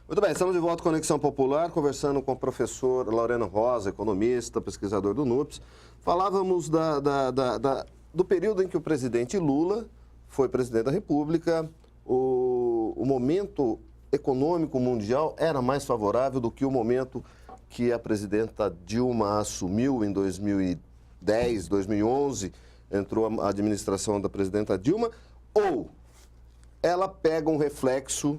Muito bem, estamos de volta com Conexão Popular, conversando com o professor Laureno Rosa, economista, pesquisador do NUPES. Falávamos do período em que o presidente Lula foi presidente da República, o momento econômico mundial era mais favorável do que o momento que a presidenta Dilma assumiu em 2010, 2011, entrou a administração da presidenta Dilma, ou ela pega um reflexo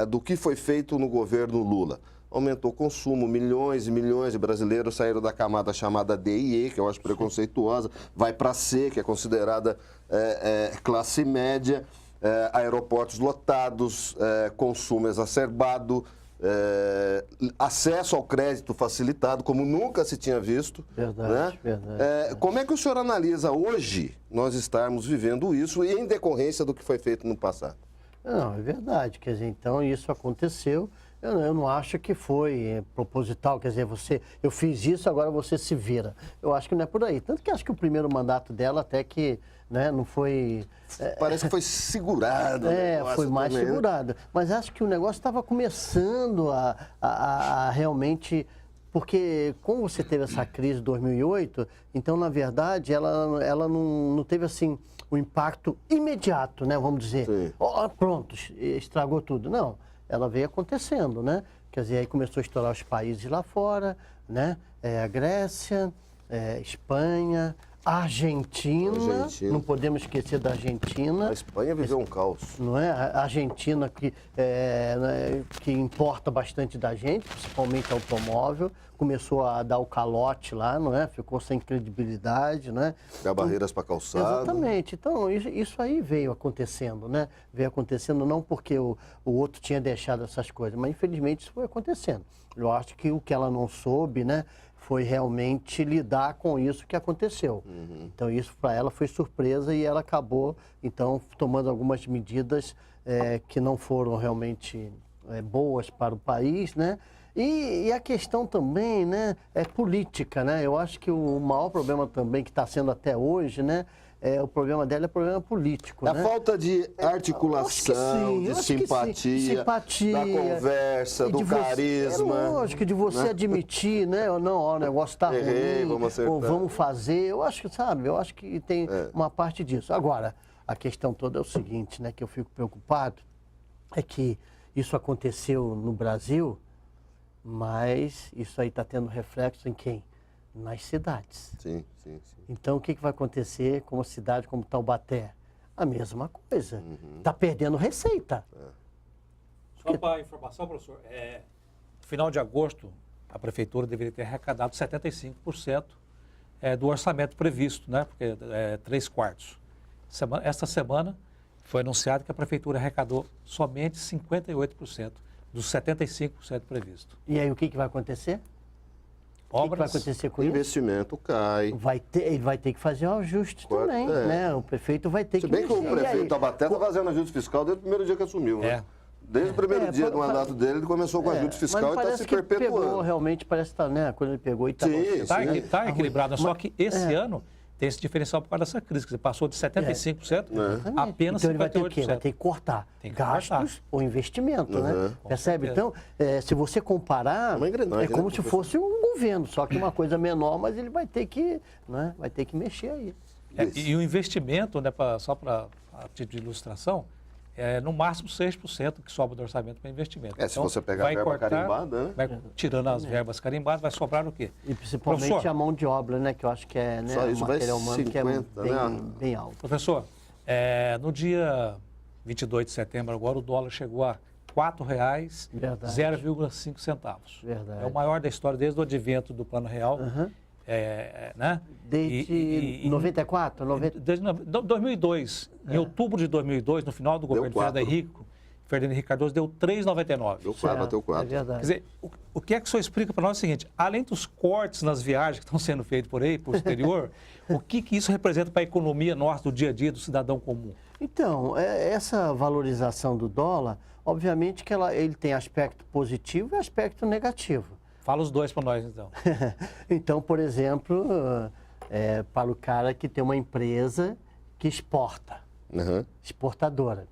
do que foi feito no governo Lula. Aumentou o consumo, milhões e milhões de brasileiros saíram da camada chamada D e E, que eu acho preconceituosa, vai para C, que é considerada classe média, aeroportos lotados, consumo exacerbado, acesso ao crédito facilitado, como nunca se tinha visto. Verdade, né? verdade. Como é que o senhor analisa hoje nós estarmos vivendo isso em decorrência do que foi feito no passado? Não, é verdade. Quer dizer, então isso aconteceu. Eu não acho que foi proposital, quer dizer, eu fiz isso, agora você se vira. Eu acho que não é por aí. Tanto que acho que o primeiro mandato dela até que não foi... Parece que foi segurado. Foi mais também, segurado. né? Mas acho que o negócio estava começando a realmente... Porque como você teve essa crise de 2008, então, na verdade, ela não teve, assim, um impacto imediato, né? Vamos dizer, pronto, estragou tudo. Não, ela veio acontecendo, né? Quer dizer, aí começou a estourar os países lá fora, né? A Grécia, Espanha, Argentina, não podemos esquecer da Argentina. A Espanha viveu um caos. Não é? A Argentina que importa bastante da gente, principalmente automóvel, começou a dar o calote lá, não é? Ficou sem credibilidade, não é? Criar barreiras para calçado. Exatamente. Então, isso aí veio acontecendo, né? Veio acontecendo não porque o outro tinha deixado essas coisas, mas infelizmente isso foi acontecendo. Eu acho que o que ela não soube, né? Foi realmente lidar com isso que aconteceu. Então, isso para ela foi surpresa e ela acabou, então, tomando algumas medidas que não foram realmente boas para o país, né? E a questão também, né, é política, né? Eu acho que o maior problema também que está sendo até hoje, né? O problema dela é problema político, A né? falta de articulação, de simpatia, da conversa, do carisma. É lógico, de você admitir, né? Ou não, o negócio está ruim, ou vamos fazer. Eu acho que, sabe, tem uma parte disso. Agora, a questão toda é o seguinte, né? Que eu fico preocupado, é que isso aconteceu no Brasil, mas isso aí está tendo reflexo em quem? Nas cidades. Sim. Então, o que vai acontecer com uma cidade como Taubaté? A mesma coisa. Está perdendo receita. Só para informação, professor, no final de agosto, a prefeitura deveria ter arrecadado 75% do orçamento previsto, né? Porque é 3/4. Esta semana foi anunciado que a prefeitura arrecadou somente 58% dos 75% previsto. E aí, o que vai acontecer? O que vai acontecer com investimento cai. Ele vai ter que fazer um ajuste também, né? O prefeito vai ter que mexer. Se bem que o prefeito Taubaté está fazendo ajuste fiscal desde o primeiro dia que assumiu, né? Desde o primeiro dia do mandato dele, ele começou com ajuste fiscal e está se perpetuando. Pegou, realmente, parece que né? Quando ele pegou e está... Está equilibrado, só que esse ano tem esse diferencial por causa dessa crise, que você passou de 75% apenas 58%. Então ele vai ter o quê? Vai ter que cortar gastos ou investimento, né? Percebe? Então, se você comparar, é como se fosse um governo, só que uma coisa menor, mas ele vai ter que, né? Vai ter que mexer aí. E o investimento, né, só para título de ilustração, no máximo 6% que sobra do orçamento para investimento. Se você pegar a verba carimbada, né? Vai tirando as verbas carimbadas, vai sobrar o quê? E principalmente professor, a mão de obra, né? Que eu acho que é um material humano que é bem alto. Professor, no dia 22 de setembro agora, o dólar chegou a R$ 4,05 centavos. Verdade. É o maior da história desde o advento do Plano Real. Né? Desde 94? Desde 2002. Em outubro de 2002, no final do governo Fernando Henrique Cardoso, deu 3,99. Deu 4, bateu 4. É verdade. Quer dizer, o que é que o senhor explica para nós é o seguinte, além dos cortes nas viagens que estão sendo feitos por aí, por exterior, o que isso representa para a economia nossa, do dia a dia, do cidadão comum? Então, essa valorização do dólar, obviamente que ele tem aspecto positivo e aspecto negativo. Fala os dois para nós, então. Então, por exemplo, para o cara que tem uma empresa que exporta, Uhum. exportadora.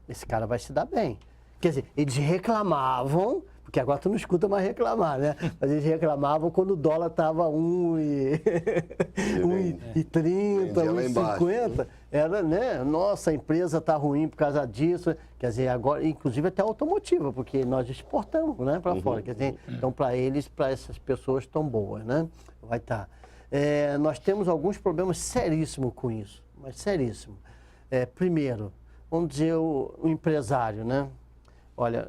Esse cara vai se dar bem. Quer dizer, eles reclamavam, porque agora tu não escuta mais reclamar, né? Mas eles reclamavam quando o dólar estava 1,30, vendia lá embaixo, 1,50. Era, né? Nossa, a empresa está ruim por causa disso. Quer dizer, agora, inclusive até automotiva, porque nós exportamos, né, para fora. Quer dizer, então, para eles, para essas pessoas, estão boas, né? Vai estar. Nós temos alguns problemas seríssimos com isso, mas seríssimo. Primeiro, vamos dizer, o empresário, né? Olha,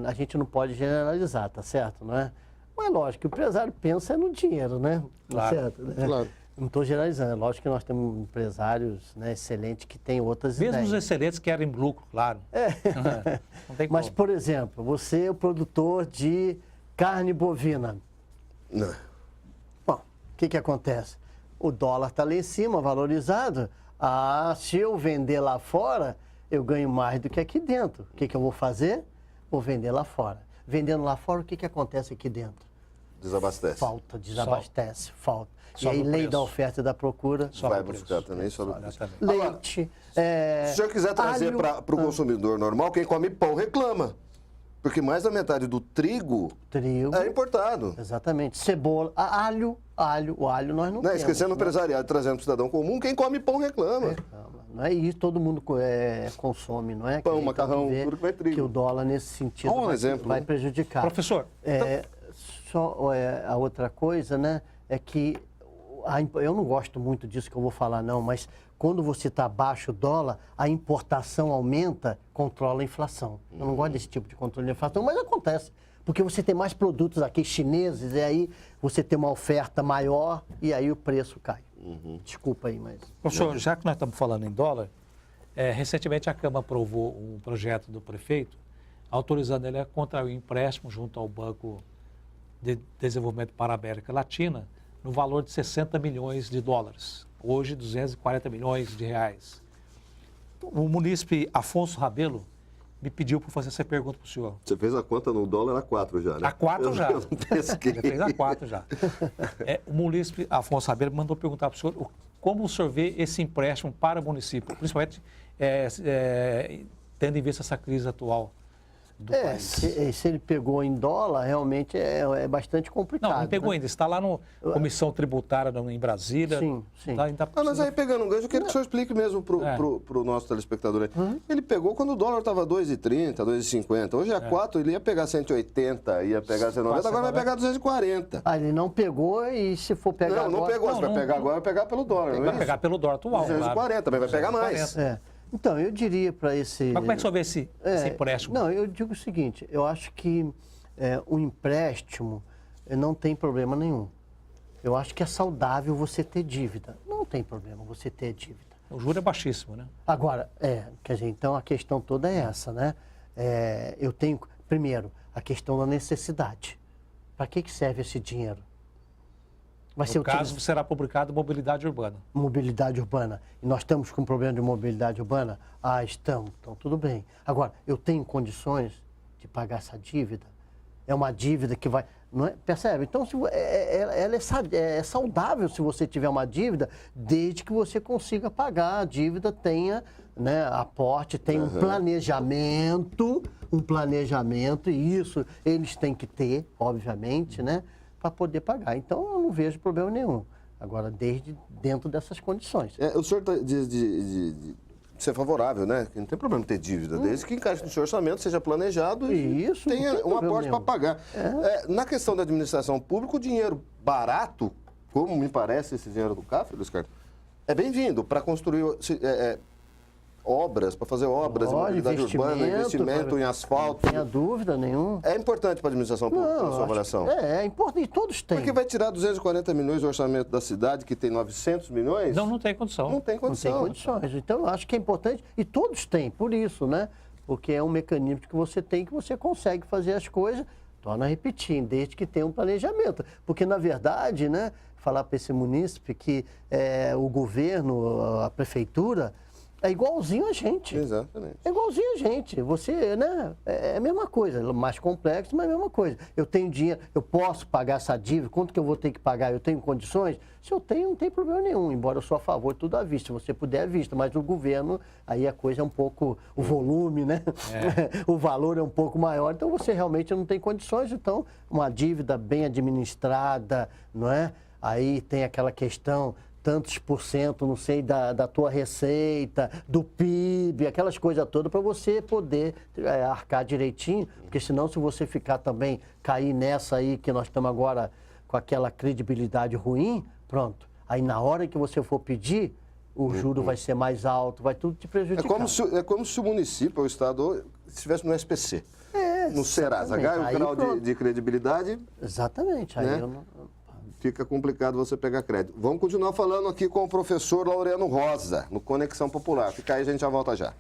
a gente não pode generalizar, tá certo, não é? Mas lógico, o empresário pensa no dinheiro, né? Claro, Certo, né? claro. Não estou generalizando, é lógico que nós temos empresários, né, excelentes que têm outras Mesmo os ideias. excelentes querem lucro, claro. Não tem Mas, como. por exemplo, você é o produtor de carne bovina. Não. Bom, o que acontece? O dólar está lá em cima, valorizado. Se eu vender lá fora, eu ganho mais do que aqui dentro. O que eu vou fazer? Vou vender lá fora. Vendendo lá fora, o que acontece aqui dentro? Desabastece. Falta, desabastece, falta. E Sobe aí, o lei preço. da oferta e da procura, Sobe Vai o preço. buscar também sobre o preço. Exatamente. leite. Se o senhor quiser trazer alho. para o consumidor normal, quem come pão reclama. Porque mais da metade do trigo Trigo. é importado. Exatamente. Cebola, o alho nós não Não, temos. esquecendo o né? empresariado, trazendo para o cidadão comum, quem come pão reclama. Não é isso, todo mundo consome, não é? Pão, Que a gente macarrão, tem que ver tudo que vai trigo. que o dólar, nesse sentido, Um exemplo, vai né? prejudicar. Professor, A outra coisa, né, é que eu não gosto muito disso que eu vou falar, não, mas quando você está abaixo do dólar, a importação aumenta, controla a inflação. Eu não gosto desse tipo de controle de inflação, mas acontece. Porque você tem mais produtos aqui chineses, e aí você tem uma oferta maior, e aí o preço cai. Desculpa aí, mas... professor, já que nós estamos falando em dólar, recentemente a Câmara aprovou um projeto do prefeito autorizando ele a contrair um empréstimo junto ao Banco de Desenvolvimento para a América Latina no valor de 60 milhões de dólares. Hoje, 240 milhões de reais. O munícipe Afonso Rabelo me pediu para fazer essa pergunta para o senhor. Você fez a conta no dólar a 4 já, né? A 4 já. Eu não pesquei. Ele fez a 4 já. O munícipe Afonso Rabelo mandou perguntar para o senhor como o senhor vê esse empréstimo para o município, principalmente tendo em vista essa crise atual do país. Se ele pegou em dólar, realmente é bastante complicado. Não pegou né? ainda. Está lá no Comissão Tributária em Brasília. Sim. Tá, ainda Mas aí pegando um gancho, eu queria que o senhor explique mesmo pro nosso telespectador aí. Ele pegou quando o dólar estava 2,30, 2,50. Hoje é 4, ele ia pegar 180, ia pegar 190, agora vai pegar 240. Ele não pegou e se for pegar Não agora... pegou. Se vai pegar agora, vai pegar pelo dólar, não é vai isso? pegar pelo dólar atual. 240, também vai pegar mais. Então, eu diria para esse... Mas como é que o senhor vê esse empréstimo? Não, eu digo o seguinte, eu acho que o empréstimo não tem problema nenhum. Eu acho que é saudável você ter dívida. Não tem problema você ter dívida. O juro é baixíssimo, né? Agora, quer dizer, então a questão toda é essa, né? Eu tenho, primeiro, a questão da necessidade. Para que serve esse dinheiro? Vai No caso, será publicado mobilidade urbana. Mobilidade urbana. E nós estamos com um problema de mobilidade urbana? Estamos. Então, tudo bem. Agora, eu tenho condições de pagar essa dívida? É uma dívida que vai... Não é? Percebe? Então, ela é saudável se você tiver uma dívida, desde que você consiga pagar a dívida, tenha, né, aporte, tenha um planejamento, e isso eles têm que ter, obviamente, né, para poder pagar. Então, eu não vejo problema nenhum. Agora, desde dentro dessas condições. O senhor diz de ser favorável, né? Que não tem problema ter dívida, desde que encaixe no seu orçamento, seja planejado e Isso, não tenha tem um problema aporte para nenhum. pagar. Na questão da administração pública, o dinheiro barato, como me parece esse dinheiro do CAF, Luiz Carlos, é bem-vindo para construir obras, para fazer obras em mobilidade urbana, investimento em asfalto. Não tenha dúvida nenhuma. É importante para a administração pública, na sua avaliação? É importante, e todos têm. Porque vai tirar 240 milhões do orçamento da cidade, que tem 900 milhões? Não tem condição. Não tem Não condição. tem condições. Então, eu acho que é importante, e todos têm, por isso, né? Porque é um mecanismo que você tem, que você consegue fazer as coisas, torna a repetir, desde que tenha um planejamento. Porque, na verdade, né, falar para esse munícipe que o governo, a prefeitura, É igualzinho a gente. Exatamente. É igualzinho a gente. Você, né? É a mesma coisa, mais complexo, mas é a mesma coisa. Eu tenho dinheiro, eu posso pagar essa dívida, quanto que eu vou ter que pagar? Eu tenho condições? Se eu tenho, não tem problema nenhum, embora eu sou a favor de tudo à vista. Se você puder, à vista. Mas o governo, aí a coisa é um pouco, o volume, né? O valor é um pouco maior, então você realmente não tem condições. Então, uma dívida bem administrada, não é? Aí tem aquela questão, tantos por cento, não sei, da tua receita, do PIB, aquelas coisas todas, para você poder arcar direitinho, porque senão, se você ficar também, cair nessa aí que nós estamos agora com aquela credibilidade ruim, pronto. Aí na hora que você for pedir, o juro vai ser mais alto, vai tudo te prejudicar. É como se o município, o Estado, estivesse no SPC. No Serasa. Ganha um grau de credibilidade. Exatamente. Aí né? Fica complicado você pegar crédito. Vamos continuar falando aqui com o professor Laureano Rosa, no Conexão Popular. Fica aí, a gente já volta já.